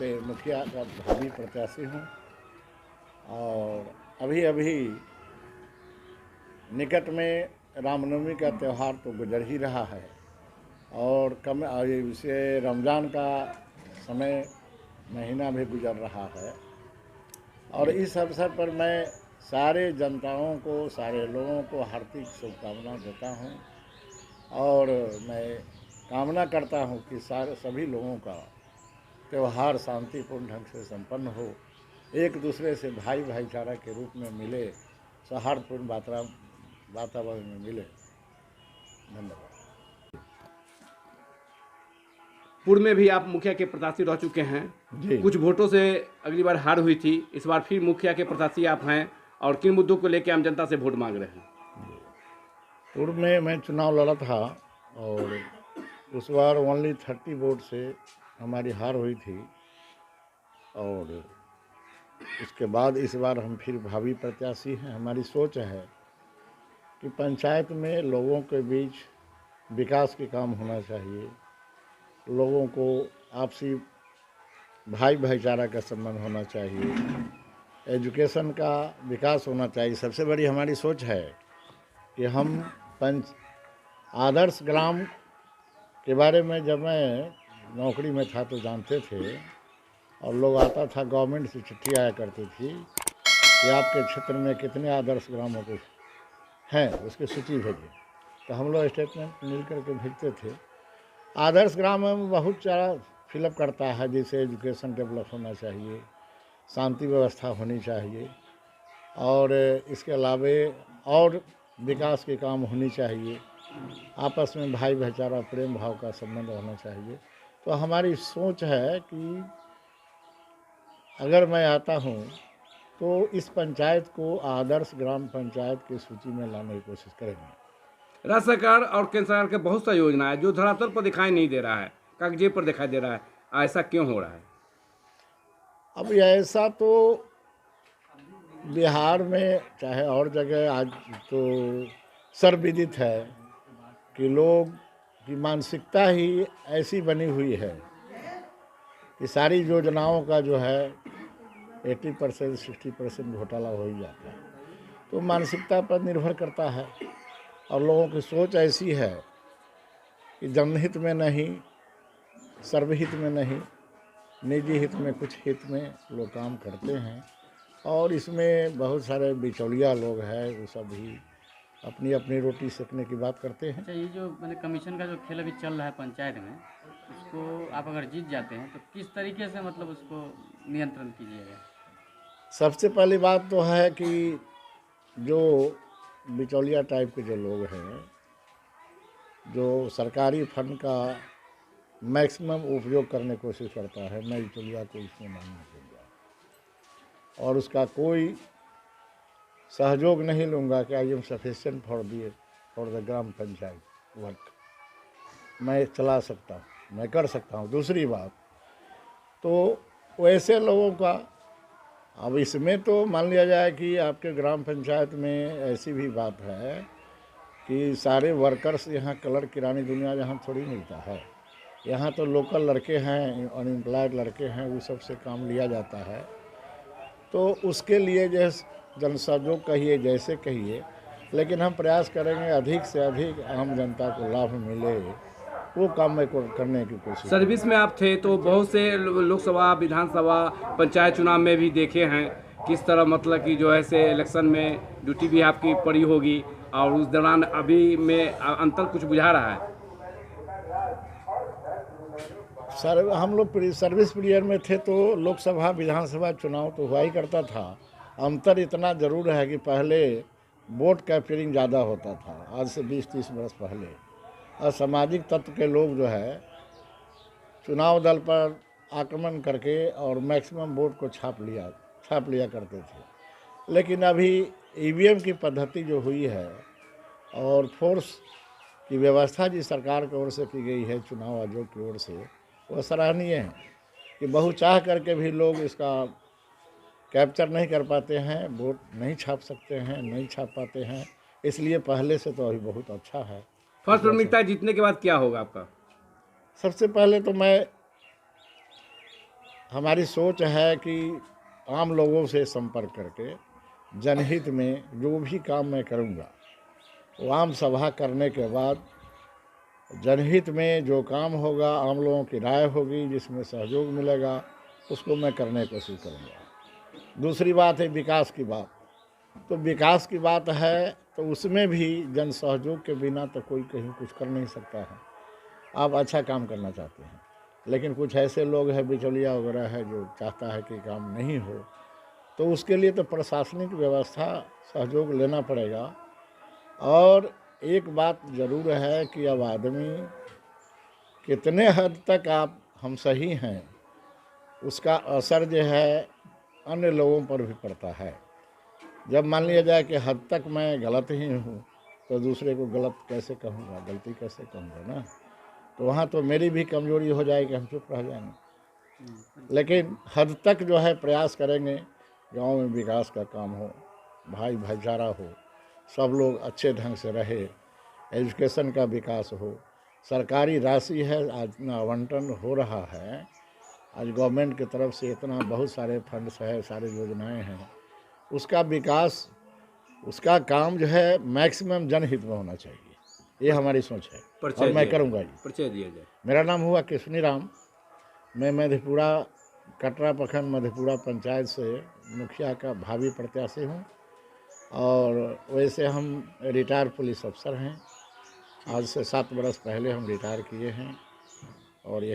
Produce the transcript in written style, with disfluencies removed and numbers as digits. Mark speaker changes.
Speaker 1: से मुखिया का भावी प्रत्याशी हूँ और अभी अभी निकट में रामनवमी का त्यौहार तो गुजर ही रहा है और इसे रमज़ान का समय महीना भी गुजर रहा है और इस अवसर पर मैं सारे जनताओं को, सारे लोगों को हार्दिक शुभकामना देता हूँ और मैं कामना करता हूँ कि सभी लोगों का त्यौहार शांतिपूर्ण ढंग से संपन्न हो, एक दूसरे से भाई भाईचारा के रूप में मिले, सौहार्दपूर्ण वातावरण में मिले। धन्यवाद।
Speaker 2: पूर्व में भी आप मुखिया के प्रत्याशी रह चुके हैं
Speaker 1: जी।
Speaker 2: कुछ वोटों से अगली बार हार हुई थी, इस बार फिर मुखिया के प्रत्याशी आप हैं और किन मुद्दों को लेकर आम जनता से वोट मांग रहे हैं?
Speaker 1: पूर्व में मैं चुनाव लड़ा था और उस बार ओनली 30 वोट से हमारी हार हुई थी और इसके बाद इस बार हम फिर भावी प्रत्याशी हैं। हमारी सोच है कि पंचायत में लोगों के बीच विकास के काम होना चाहिए, लोगों को आपसी भाई भाईचारा का संबंध होना चाहिए, एजुकेशन का विकास होना चाहिए। सबसे बड़ी हमारी सोच है कि हम आदर्श ग्राम के बारे में जब मैं नौकरी में था तो जानते थे और लोग आता था, गवर्नमेंट से चिट्ठी आया करती थी कि आपके क्षेत्र में कितने आदर्श ग्रामों के हैं, उसकी सूची भेजें। तो हम लोग स्टेटमेंट मिल करके भेजते थे। आदर्श ग्राम में बहुत सारा फिलअप करता है, जैसे एजुकेशन डेवलप होना चाहिए, शांति व्यवस्था होनी चाहिए और इसके अलावे और विकास के काम होनी चाहिए, आपस में भाई भाईचारा प्रेम भाव का संबंध होना चाहिए। तो हमारी सोच है कि अगर मैं आता हूँ तो इस पंचायत को आदर्श ग्राम पंचायत की सूची में लाने की कोशिश करेंगे।
Speaker 2: राज्य सरकार और केंद्र सरकार के बहुत सा योजना है जो धरातल पर दिखाई नहीं दे रहा है, कागजे पर दिखाई दे रहा है, ऐसा क्यों हो रहा है?
Speaker 1: अब ऐसा तो बिहार में चाहे और जगह आज तो सर्वविदित है कि लोग की मानसिकता ही ऐसी बनी हुई है कि सारी योजनाओं का जो है 80% 60% घोटाला हो ही जाता है। तो मानसिकता पर निर्भर करता है और लोगों की सोच ऐसी है कि जनहित में नहीं, सर्वहित में नहीं, निजी हित में, कुछ हित में लोग काम करते हैं और इसमें बहुत सारे बिचौलिया लोग हैं, वो सब भी अपनी अपनी रोटी सेकने की बात करते हैं।
Speaker 3: अच्छा, ये जो मैंने कमीशन का जो खेल अभी चल रहा है पंचायत में, उसको आप अगर जीत जाते हैं तो किस तरीके से मतलब उसको नियंत्रण कीजिएगा?
Speaker 1: सबसे पहली बात तो है कि जो बिचौलिया टाइप के जो लोग हैं, जो सरकारी फंड का मैक्सिमम उपयोग करने की कोशिश करता है, मैं बिचौलिया को इसमें नहीं दूँगा और उसका कोई सहयोग नहीं लूँगा कि I am sufficient for the gram panchayat work. मैं चला सकता हूँ, मैं कर सकता हूँ। दूसरी बात तो वैसे लोगों का, अब इसमें तो मान लिया जाए कि आपके ग्राम पंचायत में ऐसी भी बात है कि सारे वर्कर्स यहाँ कलर किरानी दुनिया यहाँ थोड़ी मिलता है। यहाँ तो लोकल लड़के हैं, अनएम्प्लॉयड लड़के हैं, वो सब से काम लिया जाता है। तो उसके लिए जैसे जनसहयोग कहिए, जैसे कहिए, लेकिन हम प्रयास करेंगे अधिक से अधिक आम जनता को लाभ मिले, वो काम में करने की कोशिश।
Speaker 2: सर्विस में आप थे तो बहुत से लोकसभा, विधानसभा, पंचायत चुनाव में भी देखे हैं किस तरह मतलब कि जो है से इलेक्शन में ड्यूटी भी आपकी पड़ी होगी और उस दौरान अभी में अंतर कुछ बुझा रहा है?
Speaker 1: सर हम लोग सर्विस पीरियड में थे तो लोकसभा विधानसभा चुनाव तो हुआ ही करता था। अंतर इतना ज़रूर है कि पहले वोट कैप्चरिंग ज़्यादा होता था, आज से 20-30 वर्ष पहले। असामाजिक तत्व के लोग जो है चुनाव दल पर आक्रमण करके और मैक्सिमम वोट को छाप लिया करते थे। लेकिन अभी ईवीएम की पद्धति जो हुई है और फोर्स की व्यवस्था जिस सरकार की ओर से की गई है, चुनाव आयोग की ओर से, वह सराहनीय है कि बहुचाह करके भी लोग इसका कैप्चर नहीं कर पाते हैं, वोट नहीं छाप सकते हैं, नहीं छाप पाते हैं। इसलिए पहले से तो अभी बहुत अच्छा है।
Speaker 2: फर्स्ट प्राथमिकता जीतने के बाद क्या होगा आपका?
Speaker 1: सबसे पहले तो मैं हमारी सोच है कि आम लोगों से संपर्क करके जनहित में जो भी काम मैं करूँगा वो आम सभा करने के बाद जनहित में जो काम होगा, आम लोगों की राय होगी, जिसमें सहयोग मिलेगा, उसको मैं करने की कोशिश करूँगा। दूसरी बात है विकास की बात। तो विकास की बात है तो उसमें भी जन सहयोग के बिना तो कोई कहीं कुछ कर नहीं सकता है। आप अच्छा काम करना चाहते हैं, लेकिन कुछ ऐसे लोग हैं बिचौलिया वगैरह है जो चाहता है कि काम नहीं हो, तो उसके लिए तो प्रशासनिक व्यवस्था सहयोग लेना पड़ेगा। और एक बात ज़रूर है कि अब आदमी कितने हद तक आप हम सही हैं, उसका असर जो है अन्य लोगों पर भी पड़ता है। जब मान लिया जाए कि हद तक मैं गलत ही हूँ तो दूसरे को गलत कैसे कहूँगा, गलती कैसे कहूँगा ना। तो वहाँ तो मेरी भी कमजोरी हो जाएगी, हम चुप रह जाएंगे। लेकिन हद तक जो है प्रयास करेंगे, गांव में विकास का काम हो, भाई भाईचारा हो, सब लोग अच्छे ढंग से रहे, एजुकेशन का विकास हो। सरकारी राशि है आज ना आवंटन हो रहा है, आज गवर्नमेंट की तरफ से इतना बहुत सारे फंड्स है, सारे योजनाएं हैं, उसका विकास, उसका काम जो है मैक्सिमम जनहित में होना चाहिए। ये हमारी सोच है और मैं करूँगा जी।
Speaker 2: परिचय दिया जाए।
Speaker 1: मेरा नाम हुआ कृष्णी राम। मैं मधेपुरा कटरा प्रखंड मधेपुरा पंचायत से मुखिया का भावी प्रत्याशी हूँ और वैसे हम रिटायर पुलिस अफसर हैं। आज से 7 बरस पहले हम रिटायर किए हैं और यही